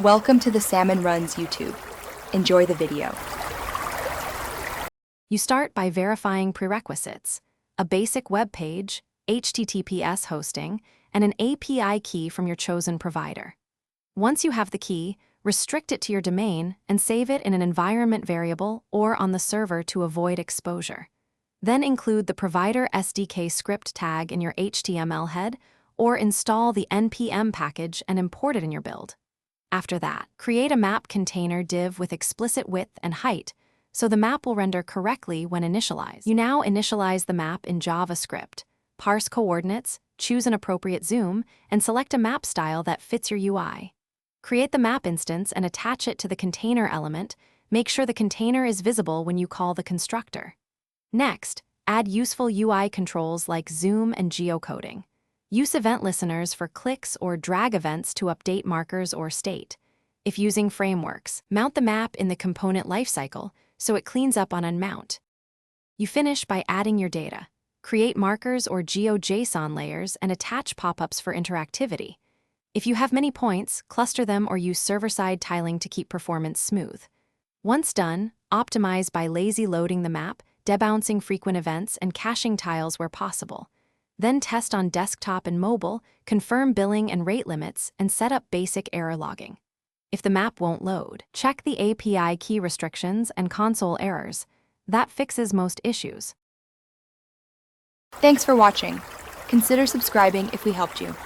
Welcome to the Salmon Runs YouTube. Enjoy the video. You start by verifying prerequisites: a basic web page, HTTPS hosting, and an API key from your chosen provider. Once you have the key, restrict it to your domain and save it in an environment variable or on the server to avoid exposure. Then include the provider SDK script tag in your HTML head or install the npm package and import it in your build. After that, create a map container div with explicit width and height so the map will render correctly when initialized. You now initialize the map in JavaScript, parse coordinates, choose an appropriate zoom, and select a map style that fits your UI. Create the map instance and attach it to the container element. Make sure the container is visible when you call the constructor. Next, add useful UI controls like zoom and geocoding. Use event listeners for clicks or drag events to update markers or state. If using frameworks, mount the map in the component lifecycle so it cleans up on unmount. You finish by adding your data. Create markers or GeoJSON layers and attach pop-ups for interactivity. If you have many points, cluster them or use server-side tiling to keep performance smooth. Once done, optimize by lazy loading the map, debouncing frequent events, and caching tiles where possible. Then test on desktop and mobile, confirm billing and rate limits, and set up basic error logging. If the map won't load, check the API key restrictions and console errors. That fixes most issues. Thanks for watching. Consider subscribing if we helped you.